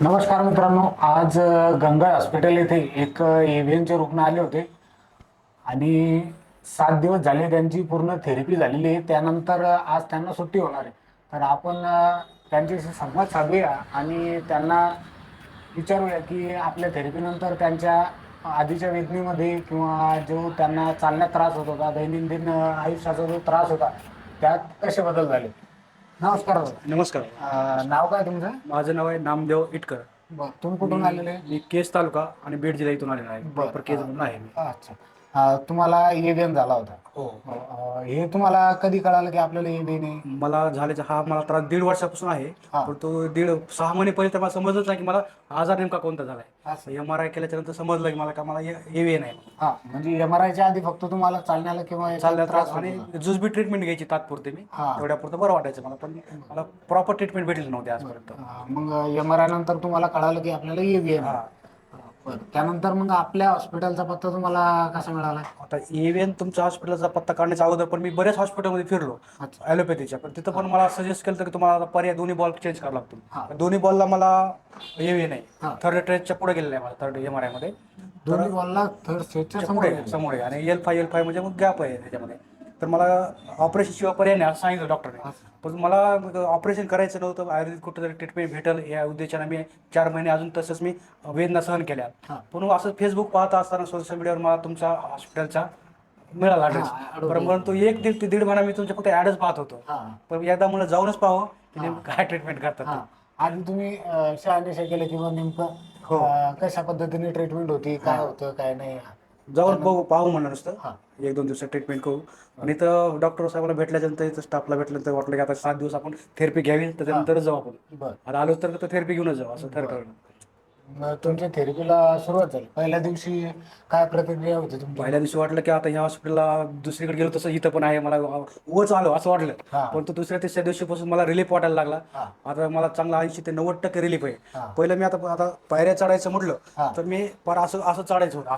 नमस्कार मित्रांनो. आज गंगा हॉस्पिटल येथे एक एव्हीएनचे रुग्ण आले होते आणि 7 दिवस झाले त्यांची पूर्ण थेरपी झालेली आहे. त्यानंतर आज त्यांना सुट्टी होणार आहे. तर आपण त्यांच्याशी संवाद साधूया आणि त्यांना विचारूया की आपल्या थेरपीनंतर त्यांच्या आधीच्या वेदनेमध्ये किंवा जो त्यांना चालण्यात त्रास होत होता, दैनंदिन आयुष्याचा जो त्रास होता, त्यात कसे बदल झाले. नमस्कार दादा. नमस्कार. नाव काय तुमचं? माझं नाव आहे नामदेव इटकर. बरं, तुम्ही कुठून आलेले? मी केस तालुका आणि बीड जिल्हा इथून आलेला आहे. बरं. प्रॉपर केस म्हणून आहे मी. अच्छा. तुम्हाला एव्हीएन झाला होता. हो. हे तुम्हाला कधी कळालं की आपल्याला एव्हीएन आहे? मला झाल्याचा हा मला त्रास 1.5 वर्षापासून आहे. हा. पण तो 6 महिने पहिले तर मला समजलंच नाही की मला आजार नेमका कोणता झालाय. असं. MRI केल्याच्या नंतर समजलं की मला एव्हीएन आहे. हा, म्हणजे एमआरआयच्या आधी फक्त तुम्हाला चालण्याला किंवा याचा चालल्या त्रास त्रास होत आणि होता. जुजबी ट्रीटमेंट घ्यायची तात्पुरते मी. हा. तेवढ्यापुरतं बरं वाटायचं मला, पण मला प्रॉपर ट्रीटमेंट भेटली नव्हती आजपर्यंत. मग एमआरआय नंतर तुम्हाला कळालं की आपल्याला एव्हीएन आहे. हा. बरं, त्यानंतर मग आपल्या हॉस्पिटलचा पत्ता तुम्हाला कसा मिळाला? आता एव्हीएन तुमच्या हॉस्पिटलचा पत्ता काढण्याच्या अगोदर पण मी बऱ्याच हॉस्पिटलमध्ये फिरलो अच्छा. ॲलोपॅथीच्या, पण तिथं पण मला सजेस्ट केलं की तुम्हाला पर्याय दोन्ही बॉल चेंज करावा हा. लागतो. दोन्ही बॉलला मला एव्हीएन हा. आहे. थर्ड ट्रेसच्या पुढे गेलेलं आहे मला, थर्ड MRI मध्ये दोन्ही बॉलला थर्ड स्टेजच्या समोर पुढे गेले. समोर आहे आणि L5 म्हणजे मग गॅप आहे त्याच्यामध्ये. तर मला ऑपरेशन शिवाय पर्याय नाही असं सांगितलं डॉक्टरने. असं. पण मला ऑपरेशन करायचं नव्हतं. आयुर्वेदिक कुठेतरी ट्रीटमेंट भेटेल या उद्देशाने मी 4 महिने अजून तसंच मी वेदना सहन केल्या. हा. पण असं फेसबुक पाहत असताना सोशल मीडियावर मला तुमच्या हॉस्पिटलचा मिळाला ॲड्रेस. advertise. परंतु 1-1.5 महिना मी तुमच्या फक्त ॲडच पाहत होतो. हा. पण एकदा मला जाऊनच पाहावं की नेमकं काय ट्रीटमेंट करतात हा. ते. आधी तुम्ही शहानिशा केलं किंवा नेमकं हो. कशा पद्धतीने ट्रीटमेंट होती, काय होतं काय नाही? जाऊन पाहू म्हणलं नुसतं. हा. 1-2 दिवसात ट्रीटमेंट करू. आणि तर डॉक्टर साहेबांना भेटल्यानंतर इथं स्टाफला भेटल्यानंतर वाटलं की आता 7 दिवस आपण थेरपी घ्यावी, त्याच्यानंतरच जाऊ आपण. बरं. आता आलो तर थेरपी घेऊनच जाऊ असं ठरवलं. मग तुमच्या थेरपीला सुरुवात झाली. पहिल्या दिवशी काय प्रतिक्रिया होती तुमची? पहिल्या दिवशी वाटलं की आता ह्या हॉस्पिटलला दुसरीकडे गेलो तसं इथं पण आहे, मला उगाच आलो असं वाटलं. हा. पण तो दुसऱ्या-तिसऱ्या दिवशीपासून मला रिलीफ वाटायला लागला. हा. आता मला चांगला 80 ते 90% रिलीफ आहे. हा. पहिलं मी आता पायऱ्या चढायचं म्हटलं हा. तर मी पर असं चढायचं होतं,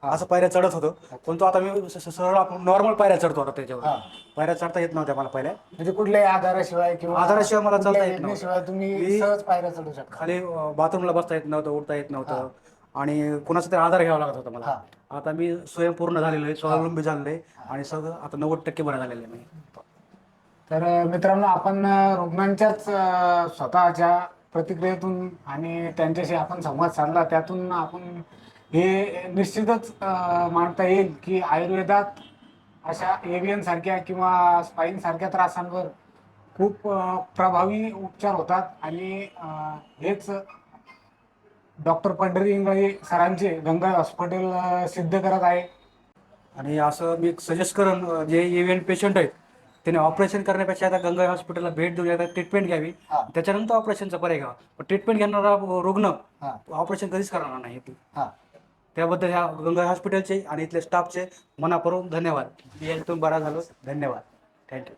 असं पायऱ्या चढत होतो. पण तो आता मी सरळ आपण नॉर्मल पायऱ्या चढतो आता त्याच्यावर. हा. पायऱ्या चढता येत नव्हत्या मला पहिल्या. म्हणजे कुठल्याही आधाराशिवाय किंवा आधाराशिवाय मला चालता कुठल्याही येत नव्हतं. योजनेशिवाय तुम्ही मी- सहज पायऱ्या चढू शकता. खाली बाथरूमला बसता येत नव्हतं, उठता येत नव्हतं आणि कुणाचा तरी आधार घ्यावा लागत होता मला. हा. आता मी स्वयंपूर्ण झालेलो आहे, स्वावलंबी झालेलो आहे आणि सगळं आता 90% बरं झालेलं आहे मी. तर मित्रांनो, आपण रुग्णांच्याच स्वतःच्या प्रतिक्रियेतून आणि त्यांच्याशी आपण संवाद साधला, त्यातून आपण हे निश्चितच मांडता येईल की आयुर्वेदात अशा एव्हीएन सारख्या किंवा स्पाईन सारख्या त्रासांवर खूप प्रभावी उपचार होतात आणि हेच डॉक्टर पंढरी इंगळे सरांचे गंगा हॉस्पिटल सिद्ध करत आहे. आणि असं मी सजेस्ट करेन जे इव्हेंट पेशंट आहेत त्याने ऑपरेशन करण्यापेक्षा आता गंगा हॉस्पिटलला भेट देऊन एकदा ट्रीटमेंट घ्यावी, हा. त्याच्यानंतर ऑपरेशनचा पर्याय घ्यावा. पण ट्रीटमेंट घेणारा रुग्ण हा. ऑपरेशन कधीच करणार नाही. हा. त्याबद्दल ह्या गंगा हॉस्पिटलचे आणि इथले स्टाफचे मनापासून धन्यवाद. मी यातून बरा झालो. धन्यवाद. थँक्यू.